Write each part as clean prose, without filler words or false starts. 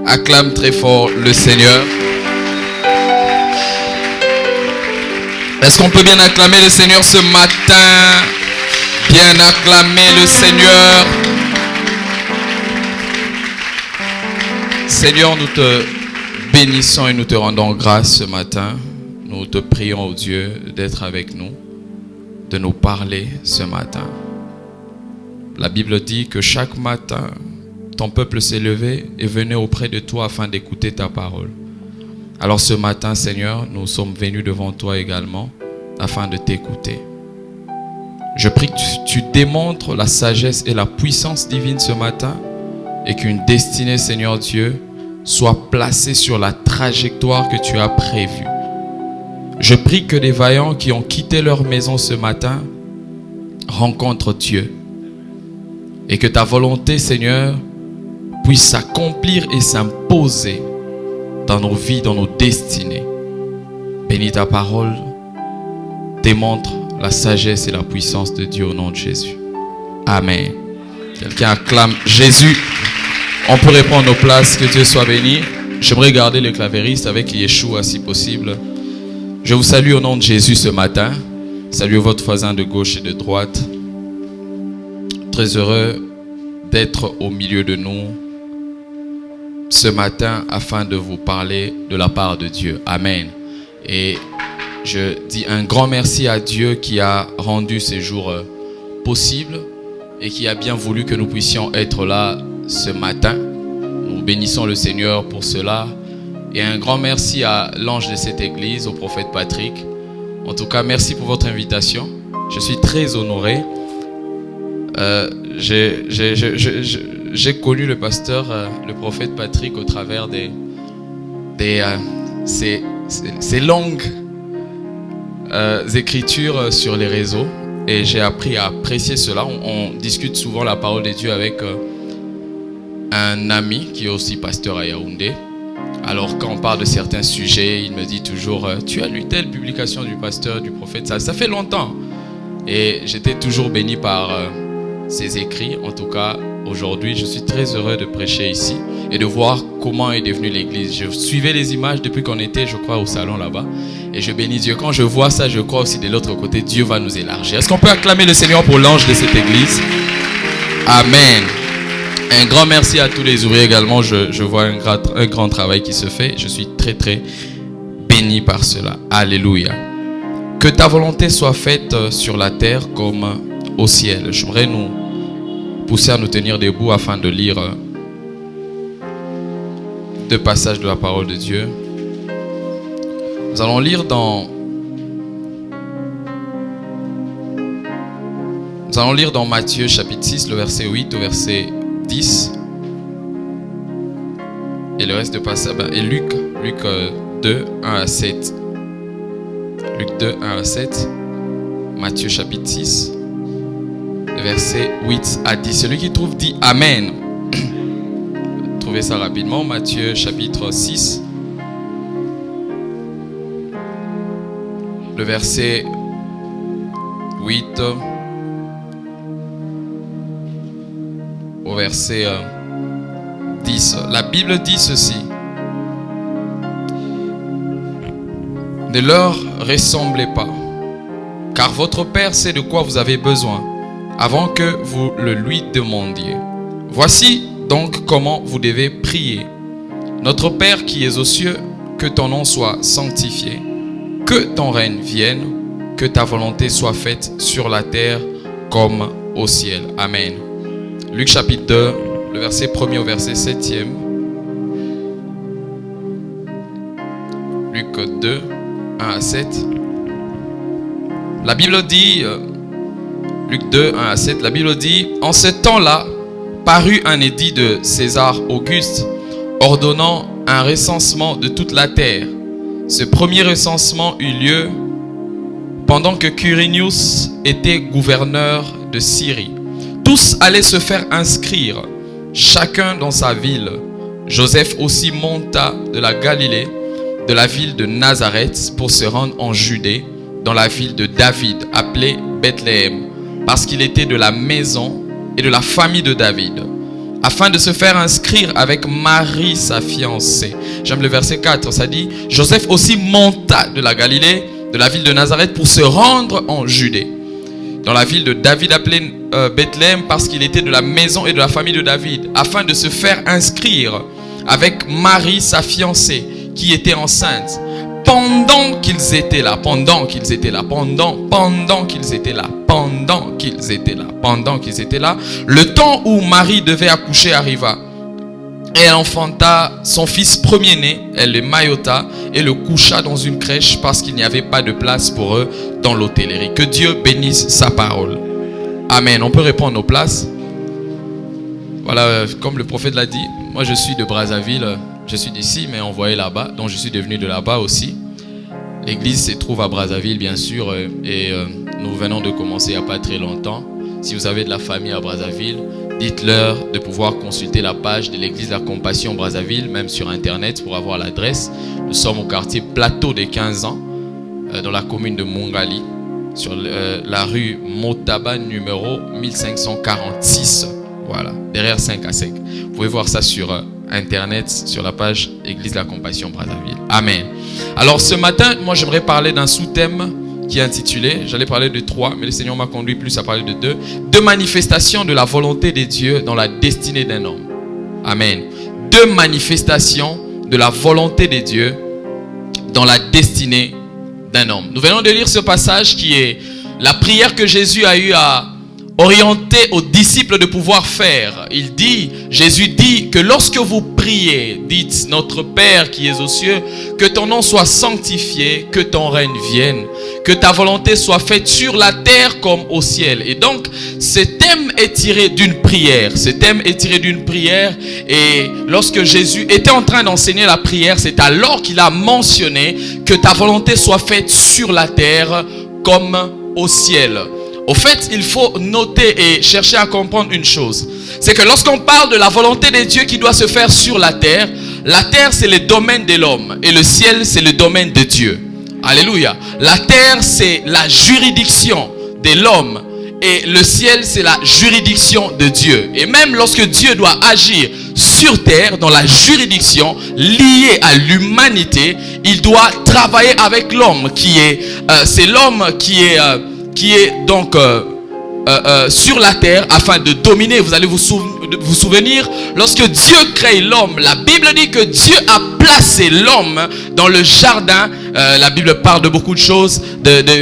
Acclame très fort le Seigneur. Est-ce qu'on peut bien acclamer le Seigneur ce matin? Bien acclamer le Seigneur. Seigneur, nous te bénissons et nous te rendons grâce ce matin. Nous te prions, oh Dieu, d'être avec nous, de nous parler ce matin. La Bible dit que chaque matin, ton peuple s'est levé et venait auprès de toi afin d'écouter ta parole. Alors ce matin, Seigneur, nous sommes venus devant toi également afin de t'écouter. Je prie que tu démontres la sagesse et la puissance divine ce matin et qu'une destinée, Seigneur Dieu, soit placée sur la trajectoire que tu as prévue. Je prie que les vaillants qui ont quitté leur maison ce matin rencontrent Dieu et que ta volonté, Seigneur, puisse s'accomplir et s'imposer dans nos vies, dans nos destinées. Bénis ta parole, démontre la sagesse et la puissance de Dieu au nom de Jésus. Amen. Quelqu'un acclame Jésus. On peut prendre nos places, que Dieu soit béni. J'aimerais garder le clavériste avec Yeshua si possible. Je vous salue au nom de Jésus ce matin. Saluez votre voisin de gauche et de droite. Très heureux d'être au milieu de nous ce matin afin de vous parler de la part de Dieu. Amen. Et je dis un grand merci à Dieu qui a rendu ces jours possibles et qui a bien voulu que nous puissions être là ce matin. Nous bénissons le Seigneur pour cela. Et un grand merci à l'ange de cette église, au prophète Patrick. En tout cas, merci pour votre invitation. Je suis très honoré. J'ai connu le pasteur, le prophète Patrick, au travers ces longues écritures sur les réseaux. Et j'ai appris à apprécier cela. On discute souvent la parole de Dieu avec un ami qui est aussi pasteur à Yaoundé. Alors quand on parle de certains sujets, il me dit toujours tu as lu telle publication du pasteur, du prophète, ça fait longtemps. Et j'étais toujours béni par ses écrits. En tout cas, aujourd'hui, je suis très heureux de prêcher ici et de voir comment est devenue l'église. Je suivais les images depuis qu'on était, je crois, au salon là-bas. Et je bénis Dieu. Quand je vois ça, je crois aussi de l'autre côté, Dieu va nous élargir. Est-ce qu'on peut acclamer le Seigneur pour l'ange de cette église? Amen. Un grand merci à tous les ouvriers également. Je vois un grand travail qui se fait. Je suis très très béni par cela. Alléluia. Que ta volonté soit faite sur la terre comme au ciel. J'aimerais nous pousser à nous tenir debout afin de lire deux passages de la parole de Dieu. Nous allons lire dans Matthieu chapitre 6, le verset 8 au verset 10. Et le reste de passage, et Luc 2, 1 à 7. Luc 2, 1 à 7. Matthieu chapitre 6, verset 8 à 10. Celui qui trouve dit Amen. Trouvez ça rapidement. Matthieu chapitre 6, le verset 8 au verset 10. La Bible dit ceci: ne leur ressemblez pas, car votre Père sait de quoi vous avez besoin avant que vous le lui demandiez. Voici donc comment vous devez prier. Notre Père qui es aux cieux, que ton nom soit sanctifié, que ton règne vienne, que ta volonté soit faite sur la terre comme au ciel. Amen. Luc chapitre 2, le verset 1er au verset 7e. Luc 2, 1 à 7. La Bible dit, Luc 2, 1 à 7, la Bible dit: en ce temps-là, parut un édit de César Auguste, ordonnant un recensement de toute la terre. Ce premier recensement eut lieu pendant que Quirinius était gouverneur de Syrie. Tous allaient se faire inscrire, chacun dans sa ville. Joseph aussi monta de la Galilée, de la ville de Nazareth, pour se rendre en Judée, dans la ville de David, appelée Bethléem, parce qu'il était de la maison et de la famille de David, afin de se faire inscrire avec Marie, sa fiancée. J'aime le verset 4, ça dit « Joseph aussi monta de la Galilée, de la ville de Nazareth, pour se rendre en Judée, dans la ville de David appelée Bethléem, parce qu'il était de la maison et de la famille de David, afin de se faire inscrire avec Marie, sa fiancée, qui était enceinte. » Pendant qu'ils étaient là, pendant qu'ils étaient là, pendant qu'ils étaient là, pendant qu'ils étaient là, pendant qu'ils étaient là, le temps où Marie devait accoucher arriva. Et elle enfanta son fils premier-né, elle le maillota et le coucha dans une crèche parce qu'il n'y avait pas de place pour eux dans l'hôtellerie. Que Dieu bénisse sa parole. Amen. On peut répondre nos places. Voilà, comme le prophète l'a dit, moi je suis de Brazzaville. Je suis d'ici, mais envoyé là-bas, donc je suis devenu de là-bas aussi. L'église se trouve à Brazzaville, bien sûr, et nous venons de commencer il n'y a pas très longtemps. Si vous avez de la famille à Brazzaville, dites-leur de pouvoir consulter la page de l'église de la Compassion Brazzaville, même sur Internet, pour avoir l'adresse. Nous sommes au quartier Plateau des 15 ans, dans la commune de Mongali, sur la rue Motaba, numéro 1546. Voilà, derrière 5 à 5. Vous pouvez voir ça sur Internet, sur la page Église de la Compassion Brazzaville. Amen. Alors ce matin, moi j'aimerais parler d'un sous-thème qui est intitulé, j'allais parler de 3, mais le Seigneur m'a conduit plus à parler de 2. 2 manifestations de la volonté de Dieu dans la destinée d'un homme. Amen. 2 manifestations de la volonté de Dieu dans la destinée d'un homme. Nous venons de lire ce passage qui est la prière que Jésus a eu à orienté aux disciples de pouvoir faire. Jésus dit que lorsque vous priez, dites notre Père qui es aux cieux, que ton nom soit sanctifié, que ton règne vienne, que ta volonté soit faite sur la terre comme au ciel. Et donc, ce thème est tiré d'une prière. Ce thème est tiré d'une prière. Et lorsque Jésus était en train d'enseigner la prière, c'est alors qu'il a mentionné que ta volonté soit faite sur la terre comme au ciel. Au fait, il faut noter et chercher à comprendre une chose. C'est que lorsqu'on parle de la volonté de Dieu qui doit se faire sur la terre c'est le domaine de l'homme et le ciel c'est le domaine de Dieu. Alléluia. La terre c'est la juridiction de l'homme et le ciel c'est la juridiction de Dieu. Et même lorsque Dieu doit agir sur terre dans la juridiction liée à l'humanité, il doit travailler avec l'homme c'est l'homme qui est donc sur la terre afin de dominer. Vous allez vous souvenir, lorsque Dieu crée l'homme, la Bible dit que Dieu a placé l'homme dans le jardin. La Bible parle de beaucoup de choses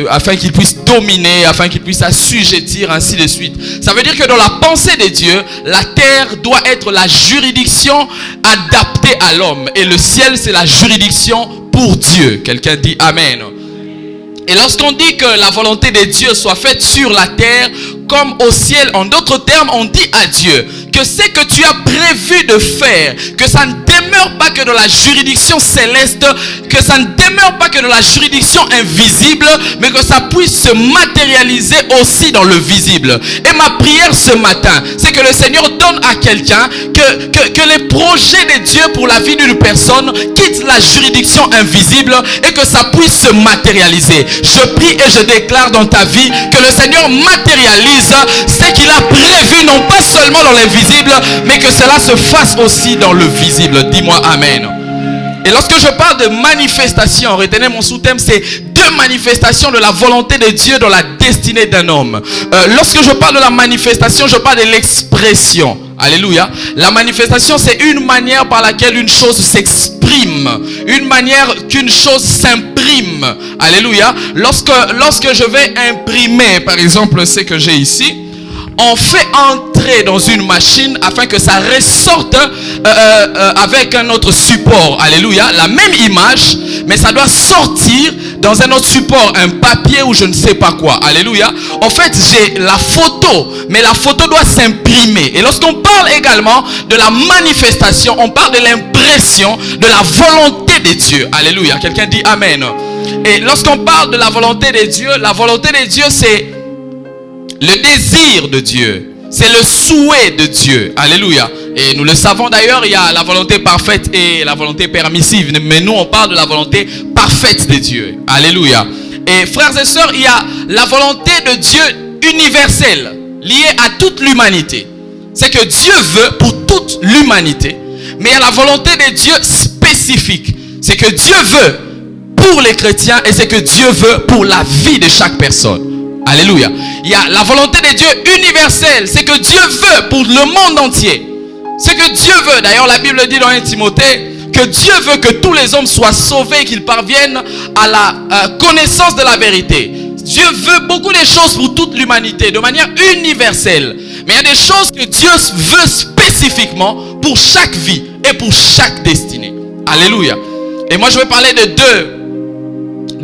afin qu'il puisse dominer, afin qu'il puisse assujettir, ainsi de suite. Ça veut dire que dans la pensée de Dieu, la terre doit être la juridiction adaptée à l'homme et le ciel c'est la juridiction pour Dieu. Quelqu'un dit Amen. Et lorsqu'on dit que la volonté de Dieu soit faite sur la terre comme au ciel, en d'autres termes, on dit à Dieu que ce que tu as prévu de faire, que ça ne demeure pas que dans la juridiction céleste, que ça ne demeure pas que dans la juridiction invisible, mais que ça puisse se matérialiser aussi dans le visible. Et ma prière ce matin, c'est que le Seigneur donne à quelqu'un que les projets de Dieu pour la vie d'une personne quittent la juridiction invisible et que ça puisse se matérialiser. Je prie et je déclare dans ta vie que le Seigneur matérialise ce qu'il a prévu, non pas seulement dans l'invisible, mais que cela se fasse aussi dans le visible. Dis-moi Amen. Et lorsque je parle de manifestation, retenez mon sous-thème, c'est 2 manifestations de la volonté de Dieu dans la destinée d'un homme. Lorsque je parle de la manifestation, je parle de l'expression. Alléluia. La manifestation, c'est une manière par laquelle une chose s'exprime. Une manière qu'une chose s'imprime. Alléluia. Lorsque je vais imprimer, par exemple, ce que j'ai ici, on fait entrer dans une machine afin que ça ressorte avec un autre support. Alléluia. La même image, mais ça doit sortir dans un autre support, un papier ou je ne sais pas quoi. Alléluia. En fait, j'ai la photo, mais la photo doit s'imprimer. Et lorsqu'on parle également de la manifestation, on parle de l'impression de la volonté de Dieu. Alléluia. Quelqu'un dit Amen. Et lorsqu'on parle de la volonté de Dieu, c'est le désir de Dieu. C'est le souhait de Dieu. Alléluia. Et nous le savons d'ailleurs, il y a la volonté parfaite et la volonté permissive. Mais nous, on parle de la volonté parfaite de Dieu. Alléluia. Et frères et sœurs, il y a la volonté de Dieu universelle. lié à toute l'humanité. C'est que Dieu veut pour toute l'humanité. Mais il y a la volonté de Dieu spécifique. C'est que Dieu veut pour les chrétiens et c'est que Dieu veut pour la vie de chaque personne. Alléluia. Il y a la volonté de Dieu universelle. C'est que Dieu veut pour le monde entier. C'est que Dieu veut. D'ailleurs, la Bible dit dans 1 Timothée que Dieu veut que tous les hommes soient sauvés, qu'ils parviennent à la connaissance de la vérité. Dieu veut beaucoup de choses pour toute l'humanité, de manière universelle. Mais il y a des choses que Dieu veut spécifiquement pour chaque vie et pour chaque destinée. Alléluia. Et moi, je vais parler de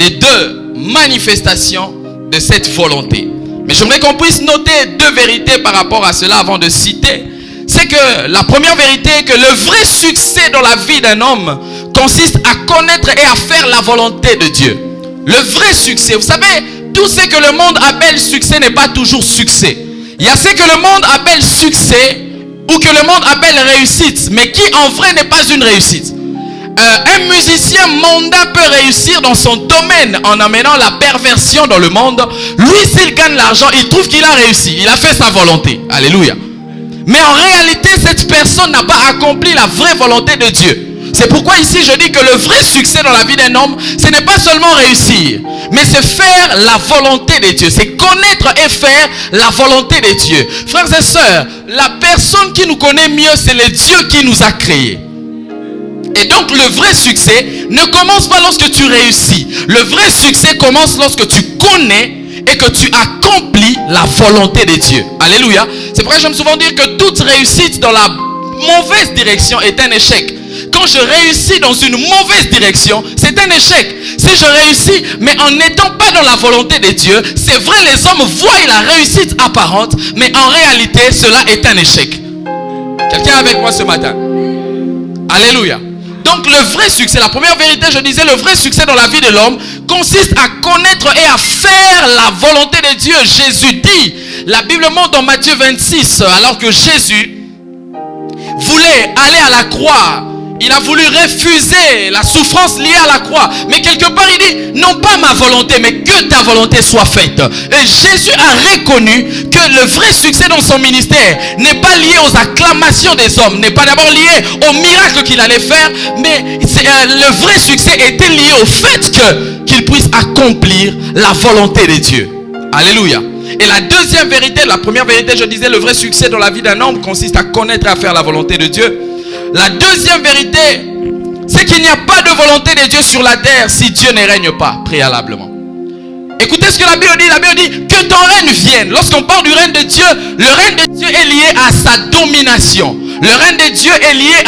deux manifestations de cette volonté. Mais j'aimerais qu'on puisse noter deux vérités par rapport à cela avant de citer. C'est que la première vérité est que le vrai succès dans la vie d'un homme consiste à connaître et à faire la volonté de Dieu. Le vrai succès, vous savez, tout ce que le monde appelle succès n'est pas toujours succès. Il y a ce que le monde appelle succès ou que le monde appelle réussite, mais qui en vrai n'est pas une réussite. Un musicien mondain peut réussir dans son domaine en amenant la perversion dans le monde. Lui, s'il gagne l'argent, il trouve qu'il a réussi. Il a fait sa volonté. Alléluia. Mais en réalité, cette personne n'a pas accompli la vraie volonté de Dieu. C'est pourquoi ici je dis que le vrai succès dans la vie d'un homme, ce n'est pas seulement réussir, mais c'est faire la volonté de Dieu. C'est connaître et faire la volonté de Dieu. Frères et sœurs, la personne qui nous connaît mieux, c'est le Dieu qui nous a créés. Et donc le vrai succès ne commence pas lorsque tu réussis. Le vrai succès commence lorsque tu connais et que tu accomplis la volonté de Dieu. Alléluia. C'est pourquoi j'aime souvent dire que toute réussite dans la mauvaise direction est un échec. Quand je réussis dans une mauvaise direction, c'est un échec. Si je réussis, mais en n'étant pas dans la volonté de Dieu, c'est vrai, les hommes voient la réussite apparente, mais en réalité, cela est un échec. Quelqu'un est avec moi ce matin? Alléluia. Donc le vrai succès, la première vérité, je disais, le vrai succès dans la vie de l'homme consiste à connaître et à faire la volonté de Dieu. Jésus dit, la Bible montre dans Matthieu 26, alors que Jésus voulait aller à la croix, il a voulu refuser la souffrance liée à la croix. Mais quelque part il dit, non pas ma volonté, mais que ta volonté soit faite. Et Jésus a reconnu que le vrai succès dans son ministère n'est pas lié aux acclamations des hommes, n'est pas d'abord lié aux miracles qu'il allait faire, mais le vrai succès était lié au fait qu'il puisse accomplir la volonté de Dieu. Alléluia. Et la deuxième vérité, la première vérité, je disais, le vrai succès dans la vie d'un homme consiste à connaître et à faire la volonté de Dieu. La deuxième vérité, c'est qu'il n'y a pas de volonté de Dieu sur la terre si Dieu ne règne pas préalablement. Écoutez ce que la Bible dit. La Bible dit que ton règne vienne. Lorsqu'on parle du règne de Dieu, le règne de Dieu est lié à sa domination. Le règne de Dieu est lié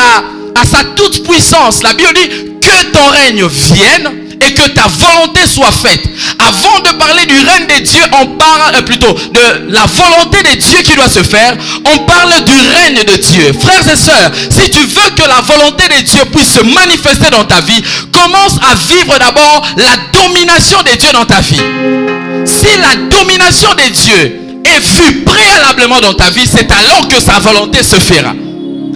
à sa toute puissance. La Bible dit que ton règne vienne et que ta volonté soit faite. Avant de parler du règne de Dieu, on parle plutôt de la volonté de Dieu qui doit se faire. On parle du règne de Dieu. Frères et sœurs, si tu veux que la volonté de Dieu puisse se manifester dans ta vie, commence à vivre d'abord la domination de Dieu dans ta vie. Si la domination de Dieu est vue préalablement dans ta vie, c'est alors que sa volonté se fera.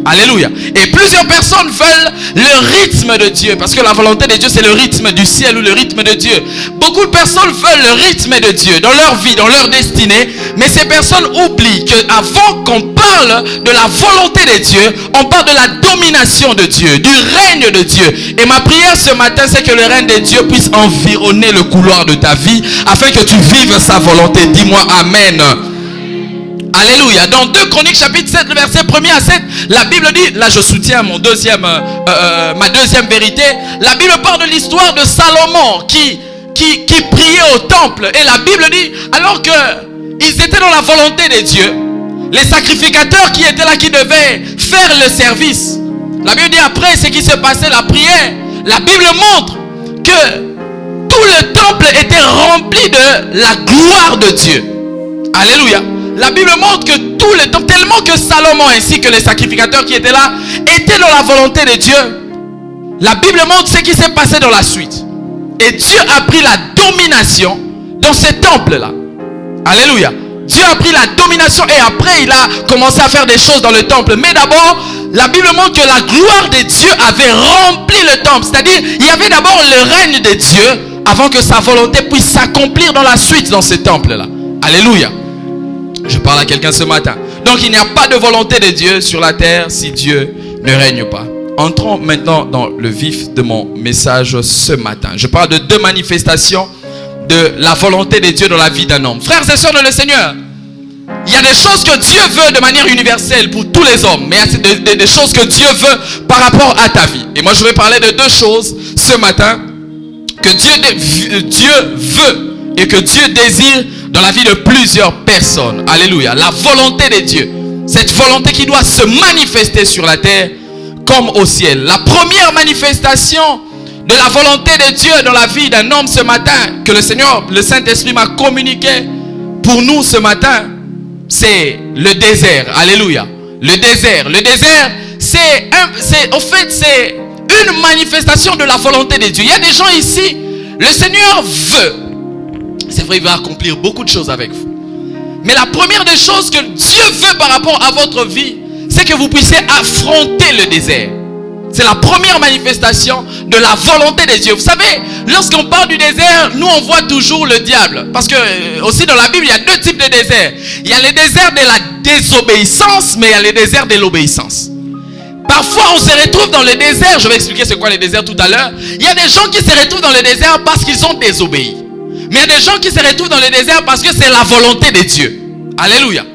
Alléluia. Et plusieurs personnes veulent le rythme de Dieu, parce que la volonté de Dieu c'est le rythme du ciel ou le rythme de Dieu. Beaucoup de personnes veulent le rythme de Dieu dans leur vie, dans leur destinée, mais ces personnes oublient qu'avant qu'on parle de la volonté de Dieu, on parle de la domination de Dieu, du règne de Dieu. Et ma prière ce matin, c'est que le règne de Dieu puisse environner le couloir de ta vie afin que tu vives sa volonté. Dis-moi Amen. Alléluia. Dans 2 Chroniques chapitre 7, le verset 1er à 7, la Bible dit, là je soutiens ma deuxième vérité, la Bible parle de l'histoire de Salomon qui priait au temple. Et la Bible dit, alors qu'ils étaient dans la volonté de Dieu, les sacrificateurs qui étaient là, qui devaient faire le service, la Bible dit après ce qui se passait, la prière, la Bible montre que tout le temple était rempli de la gloire de Dieu. Alléluia. La Bible montre que tout le temps, tellement que Salomon ainsi que les sacrificateurs qui étaient là étaient dans la volonté de Dieu, la Bible montre ce qui s'est passé dans la suite. Et Dieu a pris la domination dans ce temple-là. Alléluia. Dieu a pris la domination et après il a commencé à faire des choses dans le temple. Mais d'abord, la Bible montre que la gloire de Dieu avait rempli le temple. C'est-à-dire, il y avait d'abord le règne de Dieu avant que sa volonté puisse s'accomplir dans la suite dans ce temple-là. Alléluia. Je parle à quelqu'un ce matin. Donc il n'y a pas de volonté de Dieu sur la terre si Dieu ne règne pas. Entrons maintenant dans le vif de mon message ce matin. Je parle de deux manifestations de la volonté de Dieu dans la vie d'un homme. Frères et sœurs de le Seigneur, il y a des choses que Dieu veut de manière universelle pour tous les hommes, mais il y a des choses que Dieu veut par rapport à ta vie. Et moi je vais parler de deux choses ce matin que Dieu veut et que Dieu désire dans la vie de plusieurs personnes. Alléluia. La volonté de Dieu. Cette volonté qui doit se manifester sur la terre comme au ciel. La première manifestation de la volonté de Dieu dans la vie d'un homme ce matin, que le Seigneur, le Saint-Esprit m'a communiqué pour nous ce matin, c'est le désert. Alléluia. Le désert. Le désert, c'est une manifestation de la volonté de Dieu. Il y a des gens ici, le Seigneur veut. C'est vrai, il va accomplir beaucoup de choses avec vous. Mais la première des choses que Dieu veut par rapport à votre vie, c'est que vous puissiez affronter le désert. C'est la première manifestation de la volonté de Dieu. Vous savez, lorsqu'on parle du désert, nous on voit toujours le diable. Parce que aussi dans la Bible, il y a deux types de déserts. Il y a les déserts de la désobéissance, mais il y a les déserts de l'obéissance. Parfois on se retrouve dans le désert. Je vais expliquer c'est quoi les déserts tout à l'heure. Il y a des gens qui se retrouvent dans le désert parce qu'ils ont désobéi. Mais il y a des gens qui se retrouvent dans le désert parce que c'est la volonté de Dieu. Alléluia.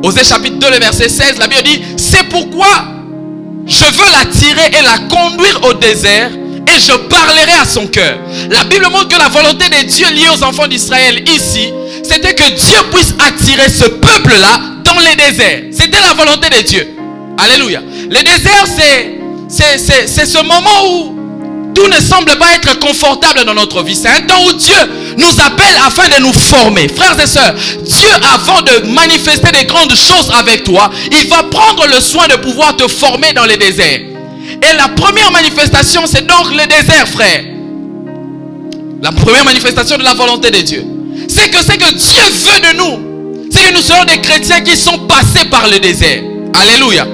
Osée chapitre 2, le verset 16, la Bible dit, c'est pourquoi je veux l'attirer et la conduire au désert et je parlerai à son cœur. La Bible montre que la volonté de Dieu liée aux enfants d'Israël ici, c'était que Dieu puisse attirer ce peuple-là dans les déserts. C'était la volonté de Dieu. Alléluia. Le désert, c'est ce moment où tout ne semble pas être confortable dans notre vie. C'est un temps où Dieu nous appelle afin de nous former. Frères et sœurs, Dieu, avant de manifester des grandes choses avec toi, il va prendre le soin de pouvoir te former dans les déserts. Et la première manifestation, c'est donc le désert, frère. La première manifestation de la volonté de Dieu. C'est que Dieu veut de nous. C'est que nous soyons des chrétiens qui sont passés par le désert. Alléluia.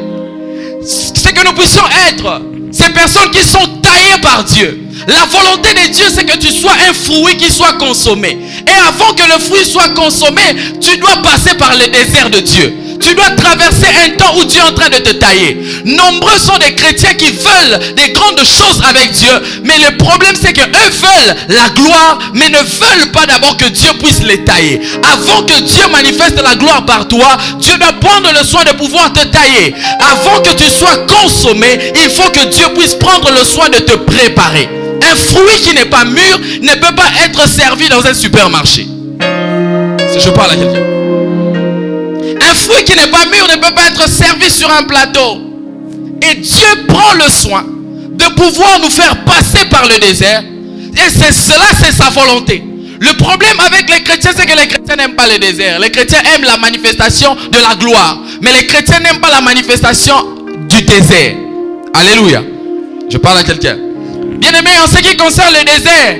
C'est que nous puissions être ces personnes qui sont taillées par Dieu. La volonté de Dieu, c'est que tu sois un fruit qui soit consommé. Et avant que le fruit soit consommé, tu dois passer par le désert de Dieu. Tu dois traverser un temps où Dieu est en train de te tailler. Nombreux sont des chrétiens qui veulent des grandes choses avec Dieu. Mais le problème, c'est qu'eux veulent la gloire, mais ne veulent pas d'abord que Dieu puisse les tailler. Avant que Dieu manifeste la gloire par toi, Dieu doit prendre le soin de pouvoir te tailler. Avant que tu sois consommé, il faut que Dieu puisse prendre le soin de te préparer. Un fruit qui n'est pas mûr ne peut pas être servi dans un supermarché. Si je parle à quelqu'un. Un fruit qui n'est pas mûr ne peut pas être servi sur un plateau. Et Dieu prend le soin de pouvoir nous faire passer par le désert. Et c'est cela, c'est sa volonté. Le problème avec les chrétiens, c'est que les chrétiens n'aiment pas le désert. Les chrétiens aiment la manifestation de la gloire. Mais les chrétiens n'aiment pas la manifestation du désert. Alléluia. Je parle à quelqu'un. Bien aimé, en ce qui concerne le désert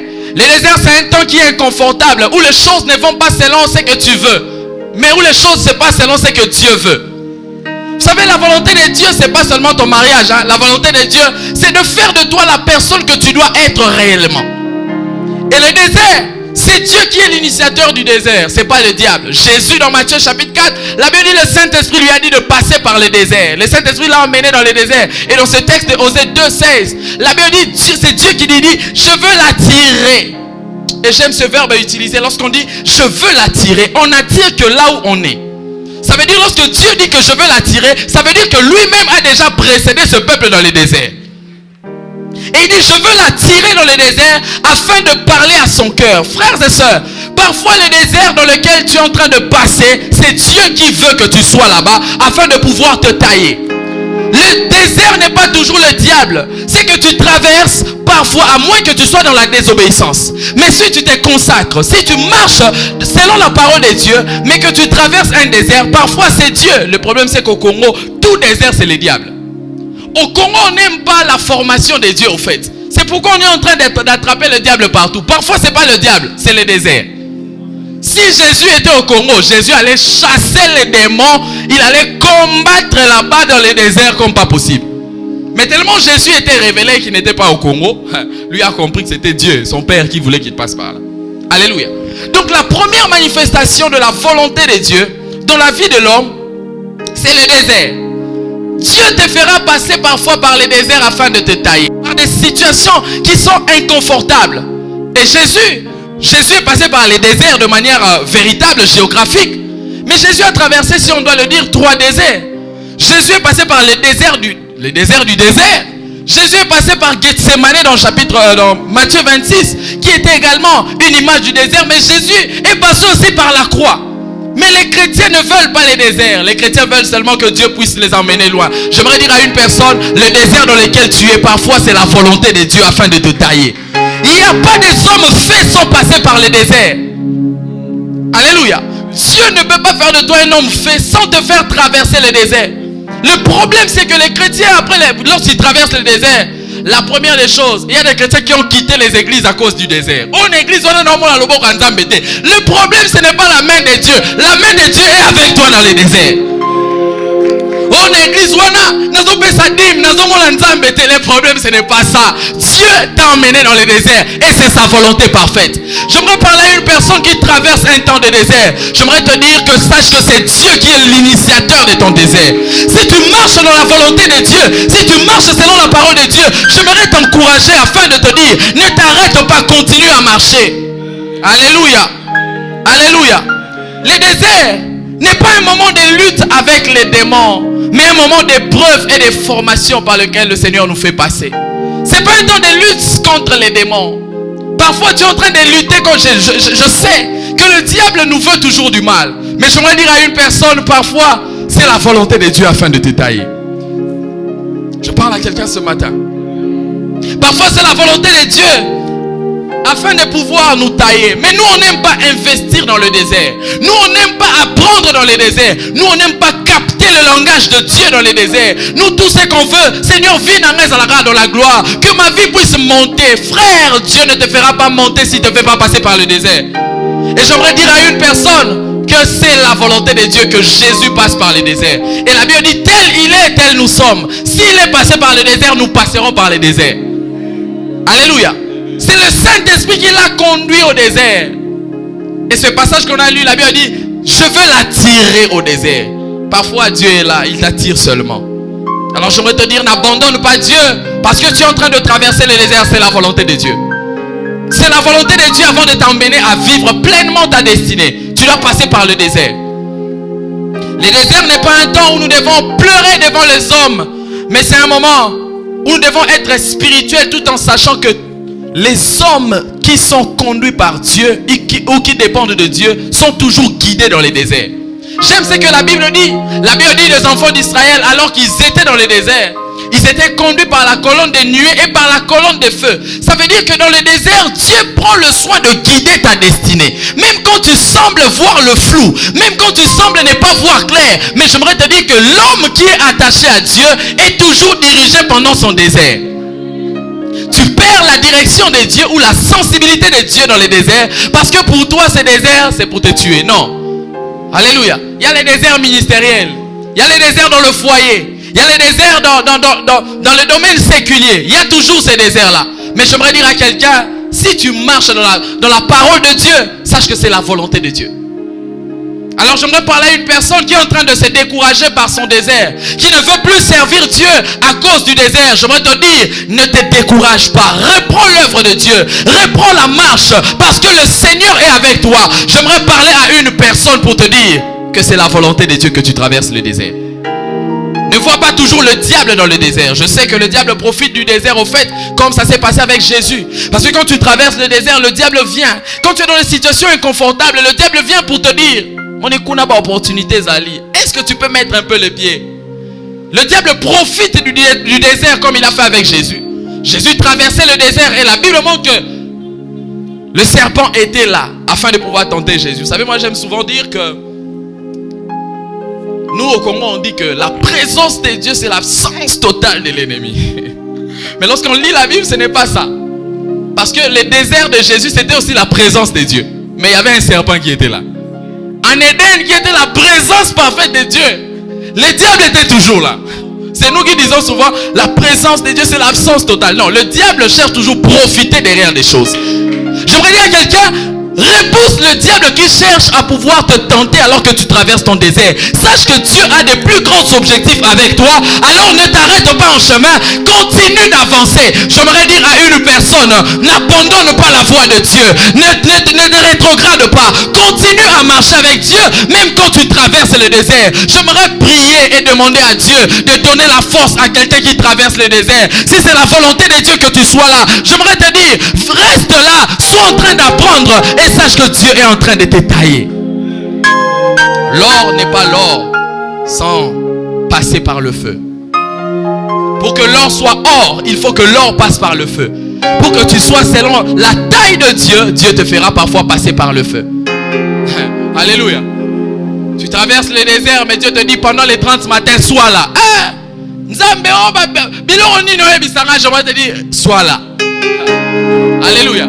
c'est un temps qui est inconfortable, où les choses ne vont pas selon ce que tu veux, mais où les choses se passent selon ce que Dieu veut. Vous savez, la volonté de Dieu, c'est pas seulement ton mariage. La volonté de Dieu, c'est de faire de toi la personne que tu dois être réellement. Et le désert, c'est Dieu qui est l'initiateur du désert, c'est pas le diable. Jésus dans Matthieu chapitre 4, la Bible dit, le Saint-Esprit lui a dit de passer par le désert. Le Saint-Esprit l'a emmené dans le désert. Et dans ce texte de Osée 2,16, la Bible dit, c'est Dieu qui dit, je veux l'attirer. Et j'aime ce verbe utilisé lorsqu'on dit, je veux l'attirer. On n'attire que là où on est. Ça veut dire, lorsque Dieu dit que je veux l'attirer, ça veut dire que lui-même a déjà précédé ce peuple dans le désert. Et il dit, je veux l'attirer dans le désert afin de parler à son cœur. Frères et sœurs, parfois le désert dans lequel tu es en train de passer, c'est Dieu qui veut que tu sois là-bas afin de pouvoir te tailler. Le désert n'est pas toujours le diable. C'est que tu traverses parfois, à moins que tu sois dans la désobéissance. Mais si tu te consacres, si tu marches selon la parole de Dieu, mais que tu traverses un désert, parfois c'est Dieu. Le problème, c'est qu'au Congo, tout désert, c'est le diable. Au Congo, on n'aime pas la formation de Dieu, au fait. C'est pourquoi on est en train d'attraper le diable partout. Parfois, ce n'est pas le diable, c'est le désert. Si Jésus était au Congo, Jésus allait chasser les démons, il allait combattre là-bas dans le désert comme pas possible. Mais tellement Jésus était révélé qu'il n'était pas au Congo, lui a compris que c'était Dieu, son Père, qui voulait qu'il passe par là. Alléluia. Donc la première manifestation de la volonté de Dieu dans la vie de l'homme, c'est le désert. Dieu te fera passer parfois par les déserts afin de te tailler, par des situations qui sont inconfortables. Et Jésus est passé par les déserts de manière véritable, géographique. Mais Jésus a traversé, si on doit le dire, 3 déserts. Jésus est passé par les déserts du désert. Jésus est passé par Gethsemane dans Matthieu 26, qui était également une image du désert. Mais Jésus est passé aussi par la croix. Mais les chrétiens ne veulent pas les déserts. Les chrétiens veulent seulement que Dieu puisse les emmener loin. J'aimerais dire à une personne, le désert dans lequel tu es, parfois c'est la volonté de Dieu afin de te tailler. Il n'y a pas des hommes faits sans passer par les déserts. Alléluia. Dieu ne peut pas faire de toi un homme fait sans te faire traverser le désert. Le problème c'est que les chrétiens, lorsqu'ils traversent le désert, la première des choses, il y a des chrétiens qui ont quitté les églises à cause du désert. Le problème ce n'est pas la main de Dieu. La main de Dieu est avec toi dans le désert. Le problème ce n'est pas ça. Dieu t'a emmené dans le désert et c'est sa volonté parfaite. J'aimerais parler à une personne qui traverse un temps de désert. J'aimerais te dire que sache que c'est Dieu qui est l'initiateur de ton désert. Si tu marches dans la volonté de Dieu, si tu marches selon la parole de Dieu, j'aimerais t'encourager afin de te dire, ne t'arrête pas, continue à marcher. Alléluia. Alléluia. Le désert n'est pas un moment de lutte avec les démons, mais un moment d'épreuve et de formation par lequel le Seigneur nous fait passer. Ce n'est pas un temps de lutte contre les démons. Parfois tu es en train de lutter contre... Je sais que le diable nous veut toujours du mal. Mais j'aimerais dire à une personne, parfois c'est la volonté de Dieu afin de te tailler. Je parle à quelqu'un ce matin. Parfois c'est la volonté de Dieu afin de pouvoir nous tailler. Mais nous on n'aime pas investir dans le désert. Nous on n'aime pas apprendre dans le désert. Nous on n'aime pas capter le langage de Dieu dans le désert. Nous tout ce qu'on veut, Seigneur, viens dans la gloire. Que ma vie puisse monter. Frère, Dieu ne te fera pas monter si tu ne te fais pas passer par le désert. Et j'aimerais dire à une personne que c'est la volonté de Dieu que Jésus passe par le désert. Et la Bible dit, tel il est, tel nous sommes. S'il est passé par le désert, nous passerons par le désert. Alléluia. C'est le Saint-Esprit qui l'a conduit au désert. Et ce passage qu'on a lu, la Bible dit, je veux l'attirer au désert. Parfois Dieu est là, il t'attire seulement. Alors j'aimerais te dire, n'abandonne pas Dieu. Parce que tu es en train de traverser le désert, c'est la volonté de Dieu. C'est la volonté de Dieu avant de t'emmener à vivre pleinement ta destinée. Tu dois passer par le désert. Le désert n'est pas un temps où nous devons pleurer devant les hommes. Mais c'est un moment où nous devons être spirituels tout en sachant que les hommes qui sont conduits par Dieu ou qui dépendent de Dieu sont toujours guidés dans les déserts. J'aime ce que la Bible dit. La Bible dit les enfants d'Israël, alors qu'ils étaient dans le désert, ils étaient conduits par la colonne de nuée et par la colonne de feu. Ça veut dire que dans le désert, Dieu prend le soin de guider ta destinée. Même quand tu sembles voir le flou, même quand tu sembles ne pas voir clair. Mais j'aimerais te dire que l'homme qui est attaché à Dieu est toujours dirigé pendant son désert. Tu perds la direction de Dieu ou la sensibilité de Dieu dans les déserts parce que pour toi ce désert c'est pour te tuer. Non. Alléluia. Il y a les déserts ministériels. Il y a les déserts dans le foyer. Il y a les déserts dans le domaine séculier. Il y a toujours ces déserts-là. Mais j'aimerais dire à quelqu'un, si tu marches dans la parole de Dieu, sache que c'est la volonté de Dieu. Alors j'aimerais parler à une personne qui est en train de se décourager par son désert, qui ne veut plus servir Dieu à cause du désert. J'aimerais te dire, ne te décourage pas. Reprends l'œuvre de Dieu. Reprends la marche parce que le Seigneur est avec toi. J'aimerais parler à une personne pour te dire que c'est la volonté de Dieu que tu traverses le désert. Ne vois pas toujours le diable dans le désert. Je sais que le diable profite du désert au fait, comme ça s'est passé avec Jésus. Parce que quand tu traverses le désert, le diable vient. Quand tu es dans une situation inconfortable, le diable vient pour te dire, on est qu'on n'a pas opportunité, Zali. Est-ce que tu peux mettre un peu le pied? Le diable profite du désert comme il a fait avec Jésus. Jésus traversait le désert et la Bible montre que le serpent était là afin de pouvoir tenter Jésus. Vous savez, moi j'aime souvent dire que nous au Congo on dit que la présence de Dieu c'est l'absence totale de l'ennemi. Mais lorsqu'on lit la Bible ce n'est pas ça. Parce que le désert de Jésus c'était aussi la présence de Dieu. Mais il y avait un serpent qui était là. En Éden qui était la présence parfaite de Dieu. Le diable était toujours là. C'est nous qui disons souvent la présence de Dieu c'est l'absence totale. Non, le diable cherche toujours à profiter derrière des choses. J'aimerais dire à quelqu'un, Repousse le diable qui cherche à pouvoir te tenter alors que tu traverses ton désert. Sache que Dieu a des plus grands objectifs avec toi. Alors ne t'arrête pas en chemin. Continue d'avancer. J'aimerais dire à une personne, n'abandonne pas la voie de Dieu. Ne rétrograde pas. Continue à marcher avec Dieu même quand tu traverses le désert. J'aimerais prier et demander à Dieu de donner la force à quelqu'un qui traverse le désert. Si c'est la volonté de Dieu que tu sois là, j'aimerais te dire, reste là, sois en train d'apprendre et sache que Dieu est en train de te tailler. L'or n'est pas l'or sans passer par le feu. Pour que l'or soit or, il faut que l'or passe par le feu. Pour que tu sois selon la taille de Dieu, Dieu te fera parfois passer par le feu. Alléluia. Tu traverses le désert, mais Dieu te dit pendant les 30 matins, sois là. J'aimerais te dire, sois là. Alléluia.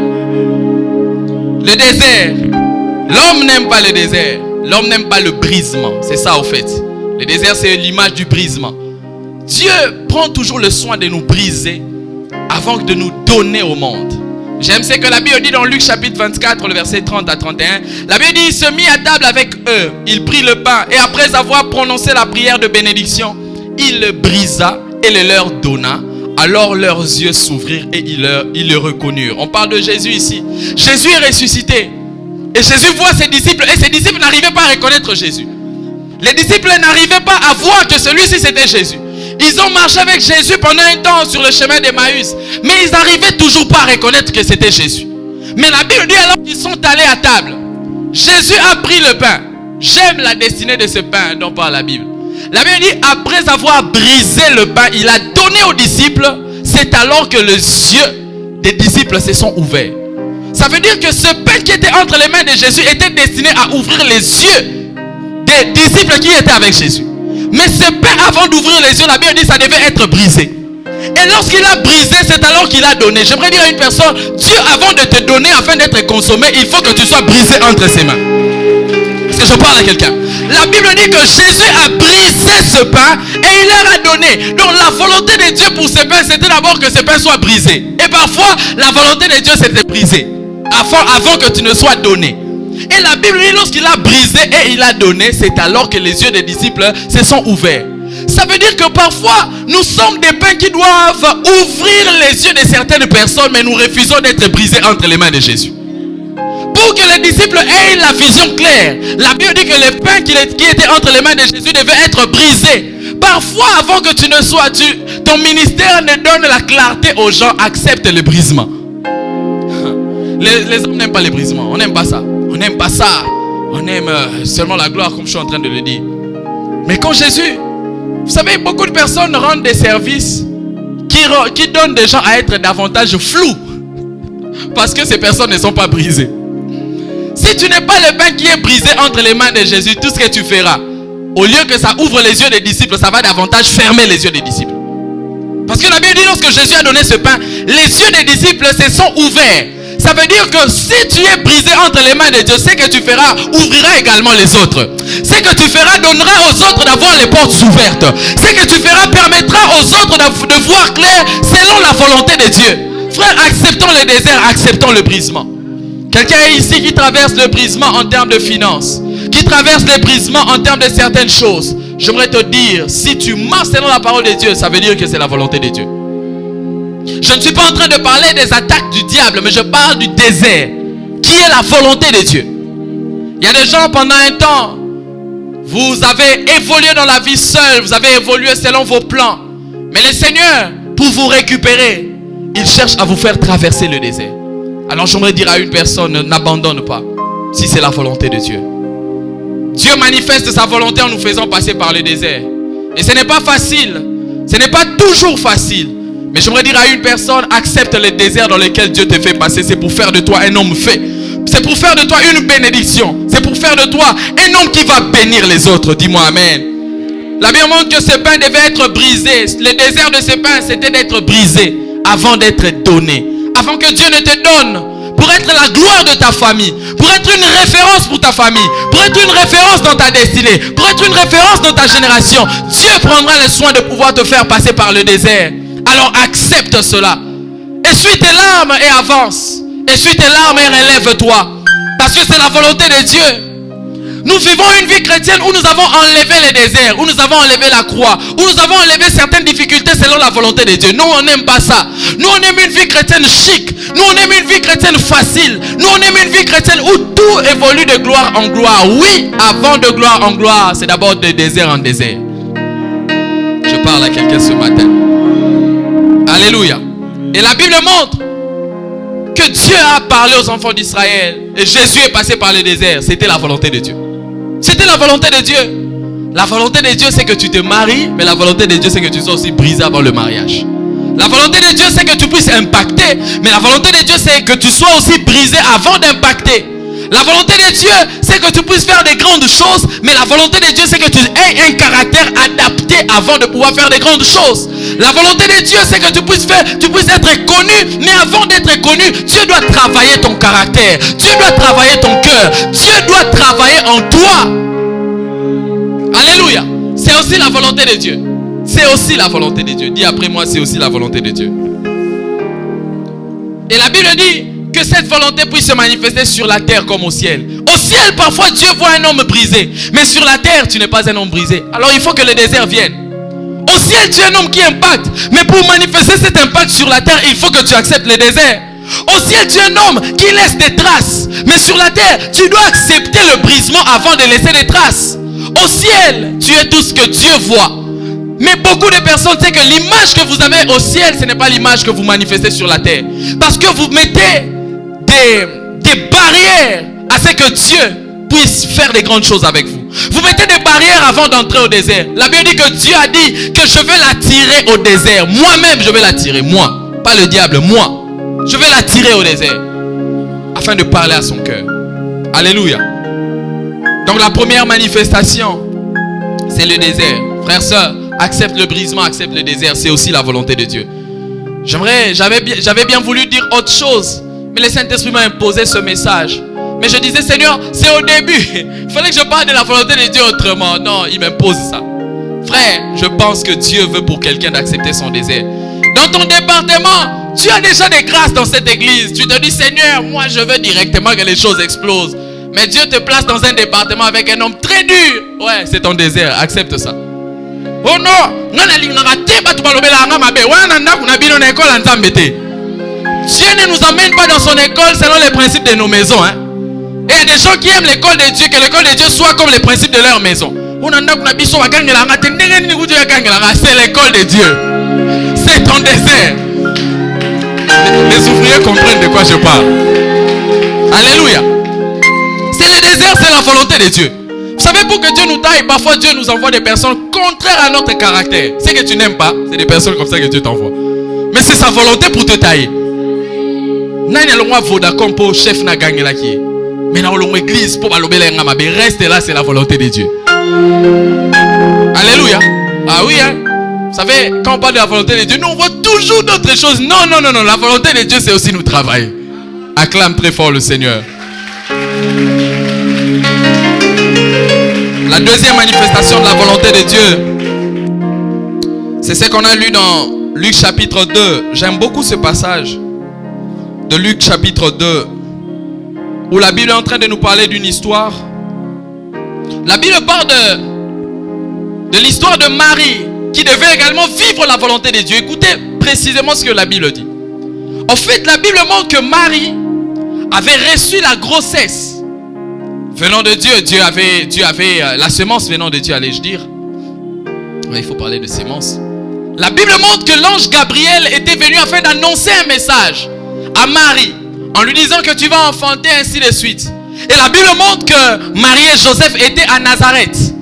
Le désert, l'homme n'aime pas le désert. L'homme n'aime pas le brisement. C'est ça au fait. Le désert, c'est l'image du brisement. Dieu prend toujours le soin de nous briser avant de nous donner au monde. J'aime ce que la Bible dit dans Luc chapitre 24, le verset 30 à 31. La Bible dit, il se mit à table avec eux. Il prit le pain et après avoir prononcé la prière de bénédiction, il le brisa et le leur donna. Alors leurs yeux s'ouvrirent et ils le reconnurent. On parle de Jésus ici. Jésus est ressuscité. Et Jésus voit ses disciples. Et ses disciples n'arrivaient pas à reconnaître Jésus. Les disciples n'arrivaient pas à voir que celui-ci c'était Jésus. Ils ont marché avec Jésus pendant un temps sur le chemin d'Emmaüs. Mais ils n'arrivaient toujours pas à reconnaître que c'était Jésus. Mais la Bible dit alors qu'ils sont allés à table. Jésus a pris le pain. J'aime la destinée de ce pain dont parle la Bible. La Bible dit, après avoir brisé le pain, il a donné aux disciples. C'est alors que les yeux des disciples se sont ouverts. Ça veut dire que ce pain qui était entre les mains de Jésus était destiné à ouvrir les yeux des disciples qui étaient avec Jésus. Mais ce pain, avant d'ouvrir les yeux, la Bible dit, ça devait être brisé. Et lorsqu'il a brisé, c'est alors qu'il a donné. J'aimerais dire à une personne, Dieu, avant de te donner, afin d'être consommé, il faut que tu sois brisé entre ses mains. Est-ce que je parle à quelqu'un? La Bible dit que Jésus a brisé ce pain et il leur a donné. Donc la volonté de Dieu pour ce pain, c'était d'abord que ce pain soit brisé. Et parfois, la volonté de Dieu, c'était brisé avant que tu ne sois donné. Et la Bible dit, lorsqu'il a brisé et il a donné, c'est alors que les yeux des disciples se sont ouverts. Ça veut dire que parfois, nous sommes des pains qui doivent ouvrir les yeux de certaines personnes, mais nous refusons d'être brisés entre les mains de Jésus. Pour que les disciples aient la vision claire, la Bible dit que les pains qui étaient entre les mains de Jésus devaient être brisés. Parfois, avant que tu ne sois, ton ministère ne donne la clarté aux gens, accepte le brisement. Les hommes n'aiment pas les brisements, on n'aime pas ça. On n'aime pas ça. On aime seulement la gloire, comme je suis en train de le dire. Mais quand Jésus, vous savez, beaucoup de personnes rendent des services qui donnent des gens à être davantage flous. Parce que ces personnes ne sont pas brisées. Si tu n'es pas le pain qui est brisé entre les mains de Jésus, tout ce que tu feras, au lieu que ça ouvre les yeux des disciples, ça va davantage fermer les yeux des disciples. Parce que la Bible dit, lorsque Jésus a donné ce pain, les yeux des disciples se sont ouverts. Ça veut dire que si tu es brisé entre les mains de Dieu, ce que tu feras ouvrira également les autres. Ce que tu feras donnera aux autres d'avoir les portes ouvertes. Ce que tu feras permettra aux autres de voir clair selon la volonté de Dieu. Frère, acceptons le désert, acceptons le brisement. Quelqu'un est ici qui traverse le brisement en termes de finances, qui traverse le brisement en termes de certaines choses. J'aimerais te dire, si tu marches selon la parole de Dieu, ça veut dire que c'est la volonté de Dieu. Je ne suis pas en train de parler des attaques du diable, mais je parle du désert, qui est la volonté de Dieu. Il y a des gens, pendant un temps, vous avez évolué dans la vie seul, vous avez évolué selon vos plans. Mais le Seigneur, pour vous récupérer, il cherche à vous faire traverser le désert. Alors j'aimerais dire à une personne, n'abandonne pas, si c'est la volonté de Dieu. Dieu manifeste sa volonté en nous faisant passer par le désert. Et ce n'est pas facile, ce n'est pas toujours facile. Mais j'aimerais dire à une personne, accepte le désert dans lequel Dieu te fait passer. C'est pour faire de toi un homme fait. C'est pour faire de toi une bénédiction. C'est pour faire de toi un homme qui va bénir les autres. Dis-moi amen. La Bible montre que ce pain devait être brisé. Le désert de ce pain, c'était d'être brisé avant d'être donné. Avant que Dieu ne te donne. Pour être la gloire de ta famille. Pour être une référence pour ta famille. Pour être une référence dans ta destinée. Pour être une référence dans ta génération. Dieu prendra le soin de pouvoir te faire passer par le désert. Alors accepte cela. Essuie tes larmes et avance. Essuie tes larmes et relève-toi. Parce que c'est la volonté de Dieu. Nous vivons une vie chrétienne où nous avons enlevé les déserts, où nous avons enlevé la croix, où nous avons enlevé certaines difficultés selon la volonté de Dieu. Nous, on n'aime pas ça. Nous, on aime une vie chrétienne chic. Nous, on aime une vie chrétienne facile. Nous, on aime une vie chrétienne où tout évolue de gloire en gloire. Oui, avant de gloire en gloire, c'est d'abord de désert en désert. Je parle à quelqu'un ce matin. Alléluia. Et la Bible montre que Dieu a parlé aux enfants d'Israël. Et Jésus est passé par le désert. C'était la volonté de Dieu. C'était la volonté de Dieu. La volonté de Dieu, c'est que tu te maries, mais la volonté de Dieu, c'est que tu sois aussi brisé avant le mariage. La volonté de Dieu, c'est que tu puisses impacter, mais la volonté de Dieu, c'est que tu sois aussi brisé avant d'impacter. La volonté de Dieu, c'est que tu puisses faire des grandes choses, mais la volonté de Dieu, c'est que tu aies un caractère adapté avant de pouvoir faire des grandes choses. La volonté de Dieu, c'est que tu puisses être connu, mais avant d'être connu, Dieu doit travailler ton caractère, Dieu doit travailler ton cœur, Dieu doit travailler en toi. Alléluia. C'est aussi la volonté de Dieu. C'est aussi la volonté de Dieu. Dis après moi, c'est aussi la volonté de Dieu. Et la Bible dit que cette volonté puisse se manifester sur la terre comme au ciel. Au ciel, parfois, Dieu voit un homme brisé. Mais sur la terre, tu n'es pas un homme brisé. Alors, il faut que le désert vienne. Au ciel, tu es un homme qui impacte. Mais pour manifester cet impact sur la terre, il faut que tu acceptes le désert. Au ciel, tu es un homme qui laisse des traces. Mais sur la terre, tu dois accepter le brisement avant de laisser des traces. Au ciel, tu es tout ce que Dieu voit. Mais beaucoup de personnes savent que l'image que vous avez au ciel, ce n'est pas l'image que vous manifestez sur la terre. Parce que vous mettez des barrières à ce que Dieu puisse faire des grandes choses avec vous. Vous mettez des barrières avant d'entrer au désert. La Bible dit que Dieu a dit que je vais l'attirer au désert. Moi-même, je vais l'attirer. Moi. Pas le diable, moi. Je vais l'attirer au désert. Afin de parler à son cœur. Alléluia. Donc la première manifestation, c'est le désert. Frères, sœurs, accepte le brisement, accepte le désert. C'est aussi la volonté de Dieu. J'avais bien voulu dire autre chose, mais le Saint-Esprit m'a imposé ce message. Mais je disais, Seigneur, c'est au début. Il fallait que je parle de la volonté de Dieu autrement. Non, il m'impose ça. Frère, je pense que Dieu veut pour quelqu'un d'accepter son désert. Dans ton département, tu as déjà des grâces dans cette église. Tu te dis, Seigneur, moi je veux directement que les choses explosent. Mais Dieu te place dans un département avec un homme très dur. Ouais, c'est ton désert. Accepte ça. Oh non, Dieu ne nous emmène pas dans son école selon les principes de nos maisons. Hein? Et il y a des gens qui aiment l'école de Dieu, que l'école de Dieu soit comme les principes de leur maison. C'est l'école de Dieu. C'est ton désert. Les ouvriers comprennent de quoi je parle. Alléluia. C'est le désert, c'est la volonté de Dieu. Vous savez, pour que Dieu nous taille, parfois Dieu nous envoie des personnes contraires à notre caractère. Ce que tu n'aimes pas, c'est des personnes comme ça que Dieu t'envoie. Mais c'est sa volonté pour te tailler. Chef n'a gagné là qui est. Mais dans l'église, pour reste là, c'est la volonté de Dieu. Alléluia. Ah oui, hein. Vous savez, quand on parle de la volonté de Dieu, nous on voit toujours d'autres choses. Non, non, non, non. La volonté de Dieu, c'est aussi nous travailler. Acclame très fort le Seigneur. La deuxième manifestation de la volonté de Dieu, c'est ce qu'on a lu dans Luc chapitre 2. J'aime beaucoup ce passage de Luc chapitre 2, où la Bible est en train de nous parler d'une histoire. La Bible parle de l'histoire de Marie, qui devait également vivre la volonté de Dieu. Écoutez précisément ce que la Bible dit. En fait, la Bible montre que Marie avait reçu la grossesse venant de Dieu. Dieu avait la semence venant de Dieu, allais-je dire. Ouais, il faut parler de semence. La Bible montre que l'ange Gabriel était venu afin d'annoncer un message à Marie, en lui disant que tu vas enfanter, ainsi de suite. Et la Bible montre que Marie et Joseph étaient à Nazareth.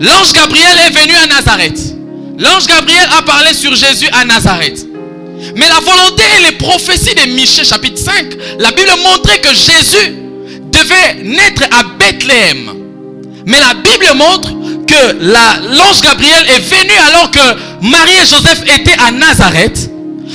L'ange Gabriel est venu à Nazareth. L'ange Gabriel a parlé sur Jésus à Nazareth. Mais la volonté et les prophéties de Michée chapitre 5, la Bible montrait que Jésus devait naître à Bethléem. Mais la Bible montre que l'ange Gabriel est venu alors que Marie et Joseph étaient à Nazareth.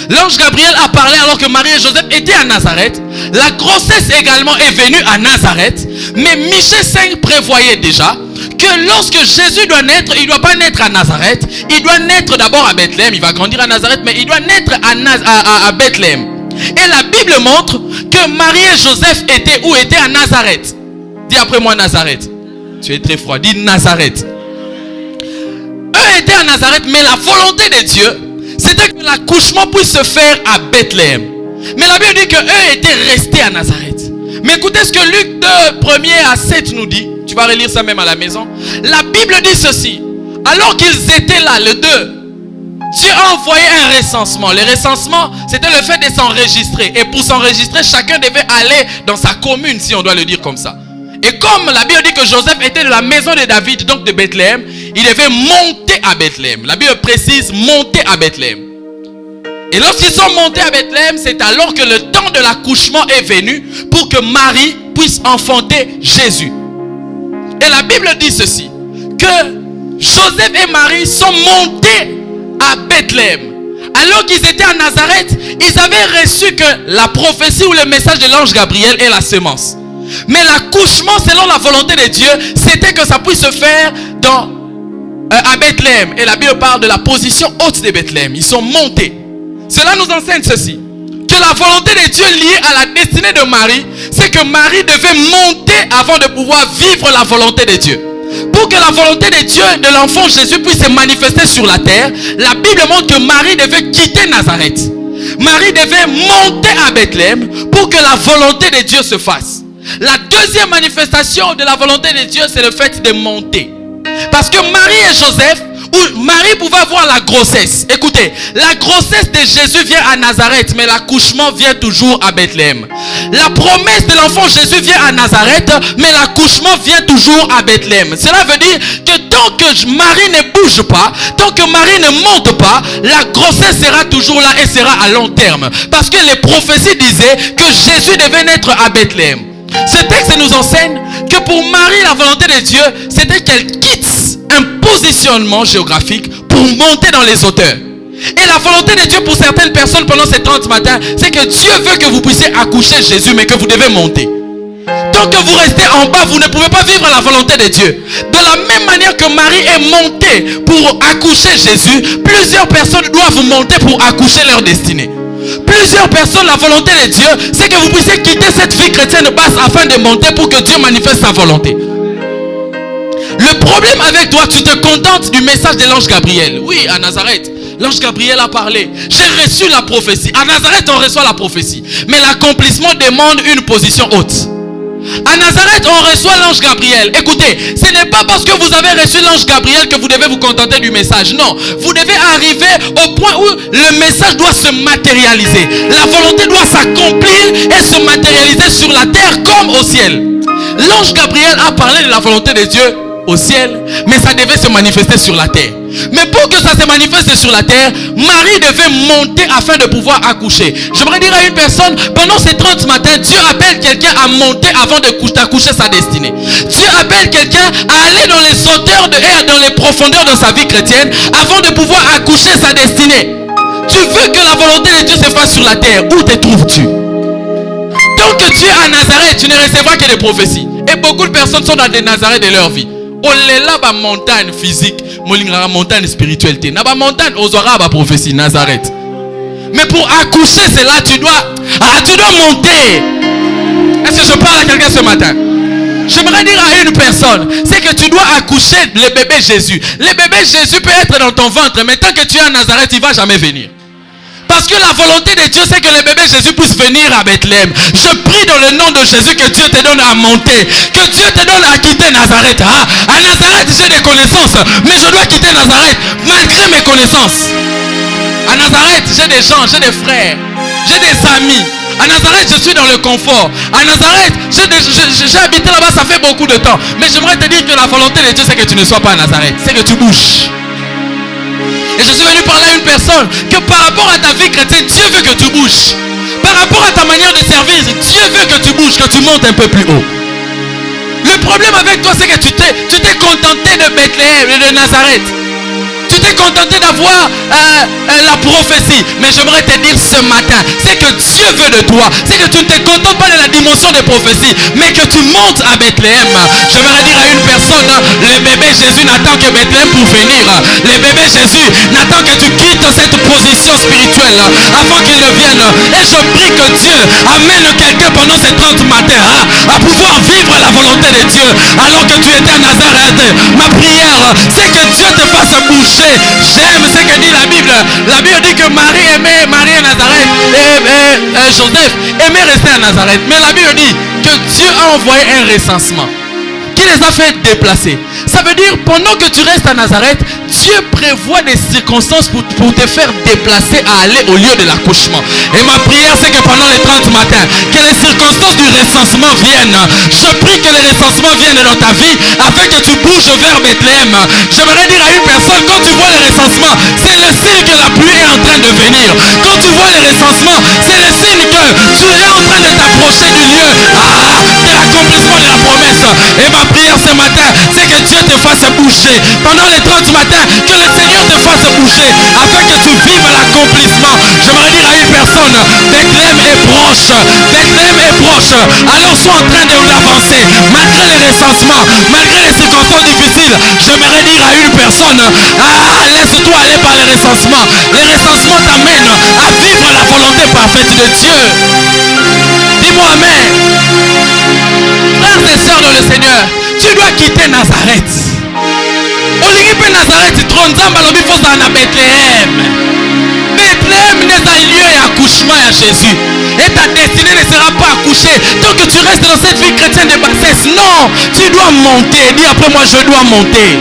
L'ange Gabriel a parlé alors que Marie et Joseph étaient à Nazareth. La grossesse également est venue à Nazareth. Mais Michée 5 prévoyait déjà que lorsque Jésus doit naître, il ne doit pas naître à Nazareth. Il doit naître d'abord à Bethléem. Il va grandir à Nazareth, mais il doit naître à Bethléem. Et la Bible montre que Marie et Joseph étaient où? Étaient à Nazareth. Dis après moi Nazareth. Tu es très froid. Dis Nazareth. Eux étaient à Nazareth, mais la volonté de Dieu, c'était que l'accouchement puisse se faire à Bethléem. Mais la Bible dit qu'eux étaient restés à Nazareth. Mais écoutez ce que Luc 2, 1er à 7 nous dit. Tu vas relire ça même à la maison. La Bible dit ceci. Alors qu'ils étaient là, les deux, Dieu a envoyé un recensement. Le recensement, c'était le fait de s'enregistrer. Et pour s'enregistrer, chacun devait aller dans sa commune, si on doit le dire comme ça. Et comme la Bible dit que Joseph était de la maison de David, donc de Bethléem, il devait monter à Bethléem. La Bible précise monter à Bethléem. Et lorsqu'ils sont montés à Bethléem, c'est alors que le temps de l'accouchement est venu pour que Marie puisse enfanter Jésus. Et la Bible dit ceci, que Joseph et Marie sont montés à Bethléem. Alors qu'ils étaient à Nazareth, ils avaient reçu que la prophétie ou le message de l'ange Gabriel est la semence. Mais l'accouchement, selon la volonté de Dieu, c'était que ça puisse se faire à Bethléem. Et la Bible parle de la position haute de Bethléem. Ils sont montés. Cela nous enseigne ceci, que la volonté de Dieu liée à la destinée de Marie, c'est que Marie devait monter avant de pouvoir vivre la volonté de Dieu. Pour que la volonté de Dieu, de l'enfant Jésus puisse se manifester sur la terre, la Bible montre que Marie devait quitter Nazareth. Marie devait monter à Bethléem pour que la volonté de Dieu se fasse. La deuxième manifestation de la volonté de Dieu, c'est le fait de monter. Parce que Marie et Joseph, où Marie pouvait avoir la grossesse. Écoutez, la grossesse de Jésus vient à Nazareth, mais l'accouchement vient toujours à Bethléem. La promesse de l'enfant Jésus vient à Nazareth, mais l'accouchement vient toujours à Bethléem. Cela veut dire que tant que Marie ne bouge pas, tant que Marie ne monte pas, la grossesse sera toujours là et sera à long terme. Parce que les prophéties disaient que Jésus devait naître à Bethléem. Ce texte nous enseigne que pour Marie, la volonté de Dieu, c'était qu'elle quitte un positionnement géographique pour monter dans les hauteurs. Et la volonté de Dieu pour certaines personnes pendant ces 30 matins, c'est que Dieu veut que vous puissiez accoucher Jésus, mais que vous devez monter. Tant que vous restez en bas, vous ne pouvez pas vivre la volonté de Dieu. De la même manière que Marie est montée pour accoucher Jésus, plusieurs personnes doivent monter pour accoucher leur destinée. Plusieurs personnes, la volonté de Dieu, c'est que vous puissiez quitter cette vie chrétienne basse afin de monter pour que Dieu manifeste sa volonté. Le problème avec toi, tu te contentes du message de l'ange Gabriel. Oui, à Nazareth, l'ange Gabriel a parlé. J'ai reçu la prophétie. À Nazareth, on reçoit la prophétie. Mais l'accomplissement demande une position haute. À Nazareth, on reçoit l'ange Gabriel. Écoutez, ce n'est pas parce que vous avez reçu l'ange Gabriel que vous devez vous contenter du message. Non, vous devez arriver au point où le message doit se matérialiser. La volonté doit s'accomplir et se matérialiser sur la terre comme au ciel. L'ange Gabriel a parlé de la volonté de Dieu au ciel, mais ça devait se manifester sur la terre. Mais pour que ça se manifeste sur la terre, Marie devait monter afin de pouvoir accoucher. J'aimerais dire à une personne, pendant ces 30 matins, Dieu appelle quelqu'un à monter avant d'accoucher sa destinée. Dieu appelle quelqu'un à aller dans les hauteurs et dans les profondeurs de sa vie chrétienne avant de pouvoir accoucher sa destinée. Tu veux que la volonté de Dieu se fasse sur la terre, où te trouves-tu? Tant que tu es à Nazareth, tu ne recevras que des prophéties. Et beaucoup de personnes sont dans des Nazareth de leur vie. On est là, la montagne physique, la montagne spiritualité. La montagne, on aura la prophétie, Nazareth. Mais pour accoucher, c'est là, tu dois monter. Est-ce que je parle à quelqu'un ce matin? J'aimerais dire à une personne, c'est que tu dois accoucher le bébé Jésus. Le bébé Jésus peut être dans ton ventre, mais tant que tu es à Nazareth, il ne va jamais venir. Parce que la volonté de Dieu, c'est que le bébé Jésus puisse venir à Bethléem. Je prie dans le nom de Jésus que Dieu te donne à monter. Que Dieu te donne à quitter Nazareth. Ah, à Nazareth, j'ai des connaissances. Mais je dois quitter Nazareth malgré mes connaissances. À Nazareth, j'ai des gens, j'ai des frères. J'ai des amis. À Nazareth, je suis dans le confort. À Nazareth, j'ai habité là-bas, ça fait beaucoup de temps. Mais j'aimerais te dire que la volonté de Dieu, c'est que tu ne sois pas à Nazareth. C'est que tu bouges. Et je suis venu parler à une personne que par rapport à ta vie chrétienne, Dieu veut que tu bouges. Par rapport à ta manière de servir, Dieu veut que tu bouges, que tu montes un peu plus haut. Le problème avec toi, c'est que tu t'es contenté de Bethléem et de Nazareth. Tu t'es contenté d'avoir la prophétie. Mais j'aimerais te dire ce matin, c'est que Dieu veut de toi. C'est que tu ne te contentes pas de la dimension de prophétie, mais que tu montes à Bethléem. J'aimerais dire à une personne, le bébé Jésus n'attend que Bethléem pour venir. Le bébé Jésus n'attend que tu quittes cette position spirituelle avant qu'il ne vienne. Et je prie que Dieu amène quelqu'un pendant ces 30 matins à pouvoir vivre la volonté de Dieu alors que tu étais à Nazareth. Ma prière, c'est que Dieu te fasse bouger. J'aime ce que dit la Bible. La Bible dit que Marie aimait Marie à Nazareth et Joseph aimait rester à Nazareth. Mais la Bible dit que Dieu a envoyé un recensement qui les a fait déplacer. Ça veut dire pendant que tu restes à Nazareth, Dieu prévoit des circonstances pour te faire déplacer à aller au lieu de l'accouchement. Et ma prière, c'est que pendant les 30 matins, que les circonstances du recensement viennent. Je prie que les recensements viennent dans ta vie afin que tu bouges vers Bethléem. J'aimerais dire à une personne, quand tu vois les recensements, c'est le signe que la pluie est en train de venir. Quand tu vois les recensements, c'est le signe que tu es en train de t'approcher du lieu de l'accomplissement de la promesse. Et ma prière ce matin, c'est que Dieu te fasse bouger. Pendant les 30 matins, que le Seigneur te fasse bouger afin que tu vives l'accomplissement. J'aimerais dire à une personne, Bethléem est proche. Bethléem est proche. Alors sois en train d'avancer. Malgré les recensements, malgré les circonstances difficiles, j'aimerais dire à une personne, laisse-toi aller par les recensements. Les recensements t'amènent à vivre la volonté parfaite de Dieu. Dis-moi amen. Frères et sœurs dans le Seigneur, tu dois quitter Nazareth. Olingipe Nazareth, Tronzamba lobi fosa na Bethléem. Bethléem n'est un lieu d'accouchement à Jésus. Et ta destinée ne sera pas accouchée tant que tu restes dans cette vie chrétienne de bassesse. Non, tu dois monter. Dis après moi, je dois monter.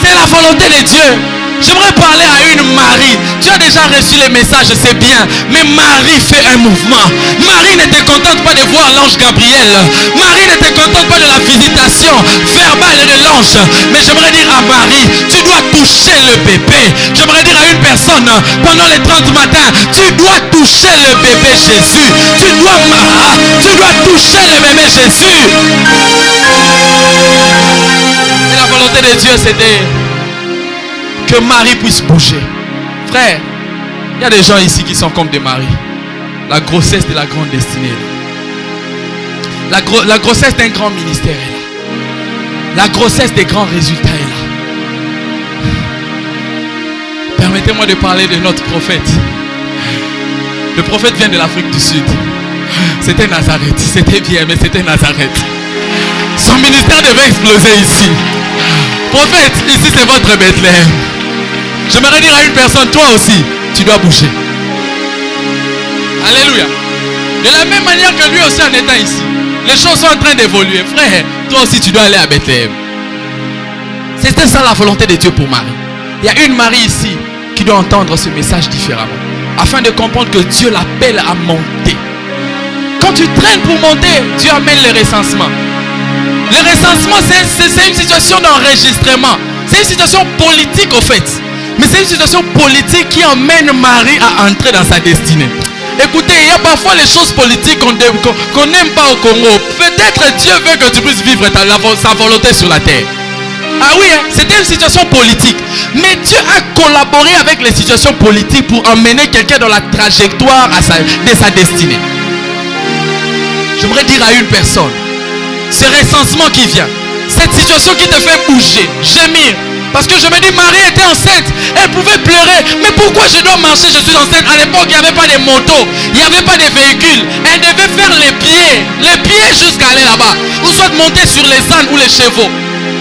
C'est la volonté de Dieu. J'aimerais parler à une Marie. Tu as déjà reçu les messages, c'est bien. Mais Marie fait un mouvement. Marie ne te contente pas de voir l'ange Gabriel. Marie ne te contente pas de la visitation verbale de l'ange. Mais j'aimerais dire à Marie, tu dois toucher le bébé. J'aimerais dire à une personne, pendant les 30 matins, tu dois toucher le bébé Jésus. Tu dois toucher le bébé Jésus. Et la volonté de Dieu, c'était que Marie puisse bouger. Frère, il y a des gens ici qui sont comme des maris. La grossesse de la grande destinée est là. La grossesse d'un grand ministère est là. La grossesse des grands résultats est là. Permettez-moi de parler de notre prophète. Le prophète vient de l'Afrique du Sud. C'était Nazareth. C'était bien, mais c'était Nazareth. Son ministère devait exploser ici. Prophète, ici c'est votre Bethléem. J'aimerais dire à une personne, toi aussi, tu dois bouger. Alléluia. De la même manière que lui aussi en étant ici, les choses sont en train d'évoluer. Frère, toi aussi tu dois aller à Bethléem. C'était ça la volonté de Dieu pour Marie. Il y a une Marie ici qui doit entendre ce message différemment. Afin de comprendre que Dieu l'appelle à monter. Quand tu traînes pour monter, Dieu amène le recensement. Le recensement, c'est une situation d'enregistrement. C'est une situation politique au fait. Mais c'est une situation politique qui emmène Marie à entrer dans sa destinée. Écoutez, il y a parfois les choses politiques qu'on n'aime pas au Congo. Peut-être Dieu veut que tu puisses vivre sa volonté sur la terre. Ah oui, c'était une situation politique. Mais Dieu a collaboré avec les situations politiques pour emmener quelqu'un dans la trajectoire de sa destinée. J'aimerais dire à une personne, ce recensement qui vient, cette situation qui te fait bouger, gémir. Parce que je me dis, Marie était enceinte, elle pouvait pleurer. Mais pourquoi je dois marcher, je suis enceinte? À l'époque, il n'y avait pas de moto, il n'y avait pas de véhicule. Elle devait faire les pieds jusqu'à aller là-bas. Ou soit monter sur les ânes ou les chevaux.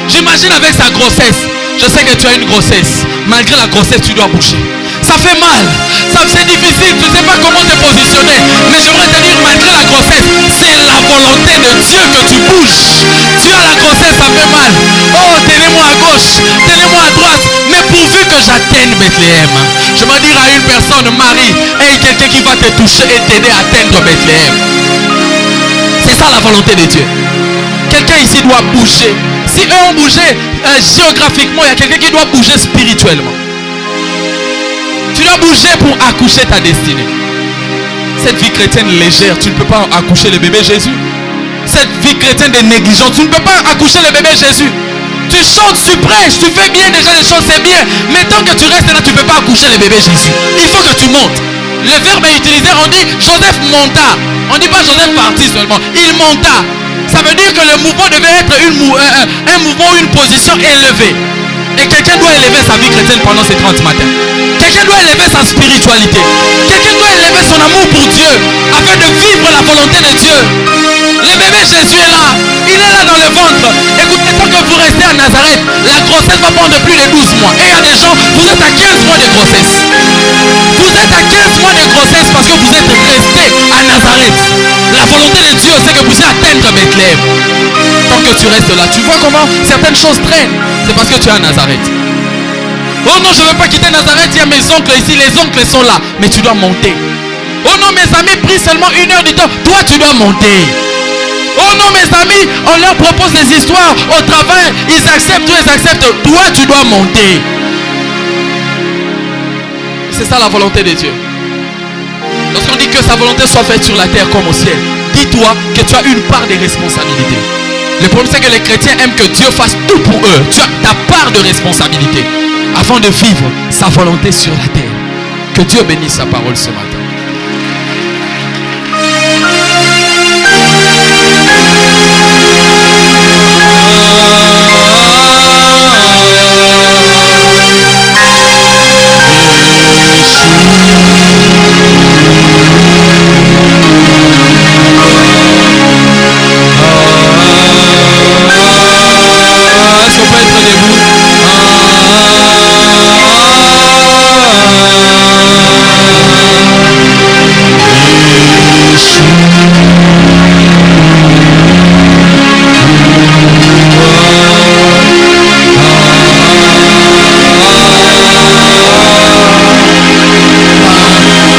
J'imagine avec sa grossesse. Je sais que tu as une grossesse. Malgré la grossesse, tu dois bouger. Ça fait mal, c'est difficile, tu ne sais pas comment te positionner. Mais j'aimerais te dire, malgré la grossesse, c'est la volonté de Dieu que tu bouges. Tu as la grossesse, ça fait mal. Oh, tenez-moi à gauche, tenez-moi à droite. Mais pourvu que j'atteigne Bethléem, j'aimerais dire à une personne, Marie, hey, quelqu'un qui va te toucher et t'aider à atteindre Bethléem. C'est ça la volonté de Dieu. Quelqu'un ici doit bouger. Si eux ont bougé géographiquement, il y a quelqu'un qui doit bouger spirituellement. Tu dois bouger pour accoucher ta destinée. Cette vie chrétienne légère, tu ne peux pas accoucher le bébé Jésus. Cette vie chrétienne de négligence, tu ne peux pas accoucher le bébé Jésus. Tu Tu chantes, tu prêches, tu fais bien déjà les choses, c'est bien. Mais tant que tu restes là, tu ne peux pas accoucher le bébé Jésus. Il faut que tu montes. Le verbe est utilisé, on dit Joseph monta. On ne dit pas Joseph partit seulement. Il monta. Ça veut dire que le mouvement devait être un mouvement ou une position élevée. Et quelqu'un doit élever sa vie chrétienne pendant ces 30 matins. Quelqu'un doit élever sa spiritualité. Quelqu'un doit élever son amour pour Dieu afin de vivre la volonté de Dieu. Le bébé Jésus est là. Il est là dans le ventre. Écoutez, tant que vous restez à Nazareth, la grossesse va prendre plus de 12 mois. Et il y a des gens, vous êtes à 15 mois de grossesse. Vous êtes à 15 mois de grossesse parce que vous êtes resté à Nazareth. La volonté de Dieu, c'est que vous puissiez atteindre Bethléem. Tant que tu restes là, tu vois comment certaines choses traînent. C'est parce que tu es à Nazareth. Oh non, je ne veux pas quitter Nazareth, il y a mes oncles ici, les oncles sont là. Mais tu dois monter. Oh non, mes amis prient seulement 1 heure du temps. Toi, tu dois monter. Oh non, mes amis, on leur propose des histoires au travail. Ils acceptent, ils acceptent. Toi, tu dois monter. C'est ça la volonté de Dieu. Lorsqu'on dit que sa volonté soit faite sur la terre comme au ciel, dis-toi que tu as une part de responsabilité. Le problème, c'est que les chrétiens aiment que Dieu fasse tout pour eux. Tu as ta part de responsabilité afin de vivre sa volonté sur la terre. Que Dieu bénisse sa parole ce matin. Est-ce qu'on peut être debout?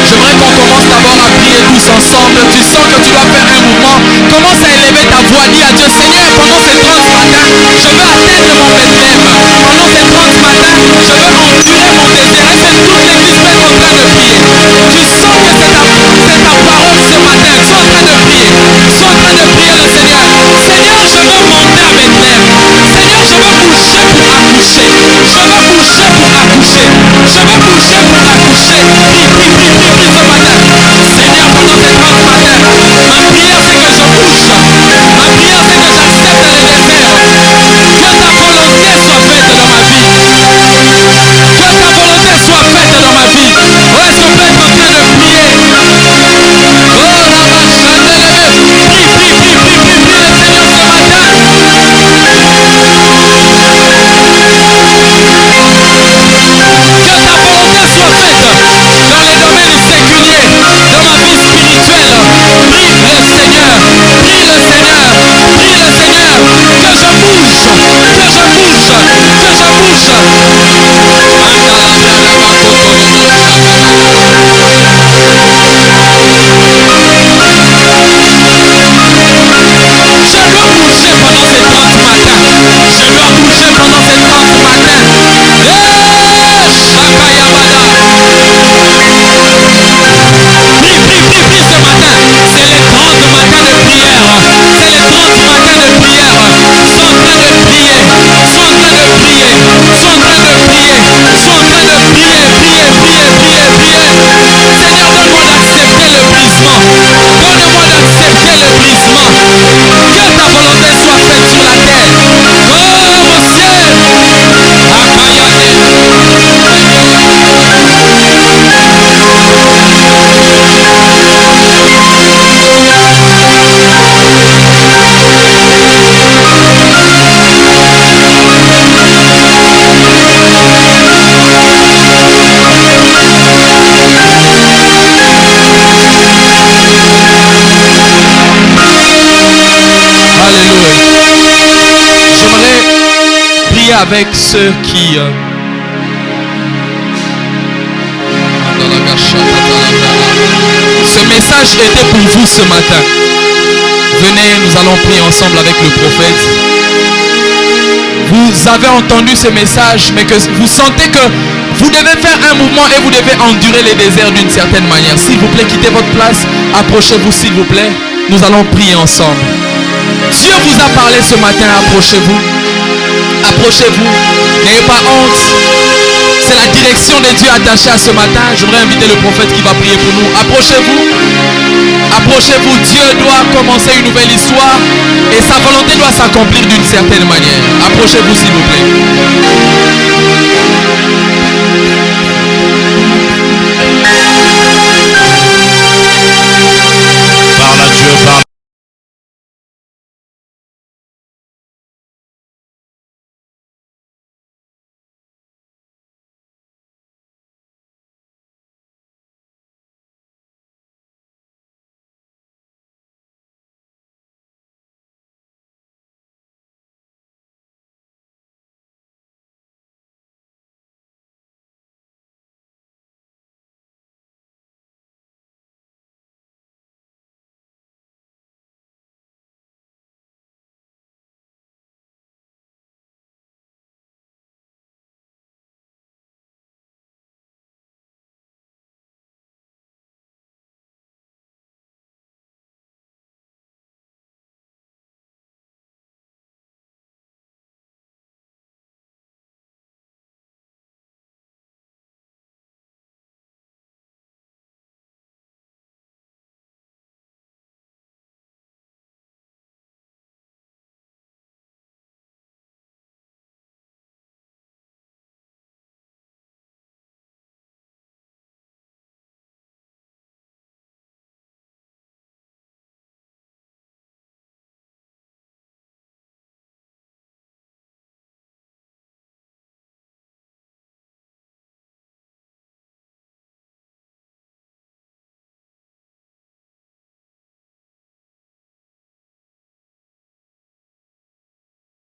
J'aimerais qu'on commence d'abord à prier tous ensemble. Tu sens que tu dois faire un mouvement. Commence à élever ta voix. Dis à Dieu, Seigneur, pendant ces 30 matins, je veux atteindre mon Bethléem. Pendant ces 30 matins, je veux endurer mon désir. Est-ce que toute l'église peut être en train de prier? Tu sens que c'est ta parole ce matin. Sois en train de prier. Sois en train de prier le Seigneur. Seigneur, je veux monter à Bethléem. Seigneur, je veux bouger pour accoucher. Je veux bouger pour accoucher. Je veux bouger pour accoucher. Prie, prie, prie, prie, prie ce matin. Seigneur, pendant ces 30 matins, ma prière c'est que je bouge. Ma prière c'est que j'accepte les déserts. Que ta volonté soit faite dans ma vie. Que ta volonté soit faite dans ma vie. Oh, est-ce qu'on peut être en train de prier? Oh, là-bas, chantez-le. Prie, prie, prie, prie, prie, prie le Seigneur ce matin. Que ta volonté soit faite dans les domaines séculiers, dans ma vie spirituelle. Prie le Seigneur, prie le Seigneur, prie le Seigneur. Que je bouge, que je bouge, que je bouge. Je veux bouger pendant ces 30 matins. Je veux bouger pendant ces 30 matins. Shakayabada. Prie, prie, prie, prie ce matin. C'est les 30 matins de prière. C'est les 30 matins de prière. Sois en train de prier. Sois en train de prier. Sois en train de prier. Sois en train de prier. Prier, prier, prier, prier. Seigneur, donne-moi d'accepter le brisement. Donne-moi d'accepter le brisement. Que ta volonté soit faite sur la terre. Oh mon ciel. Alléluia. J'aimerais prier avec ceux qui ce message était pour vous ce matin. Venez, nous allons prier ensemble avec le prophète. Vous avez entendu ce message, mais que vous sentez que vous devez faire un mouvement et vous devez endurer les déserts d'une certaine manière. S'il vous plaît, quittez votre place. Approchez-vous s'il vous plaît. Nous allons prier ensemble. Dieu vous a parlé ce matin, approchez-vous. Approchez-vous. N'ayez pas honte. C'est la direction de Dieu attachée à ce matin. J'aimerais inviter le prophète qui va prier pour nous. Approchez-vous. Approchez-vous. Dieu doit commencer une nouvelle histoire et sa volonté doit s'accomplir d'une certaine manière. Approchez-vous s'il vous plaît.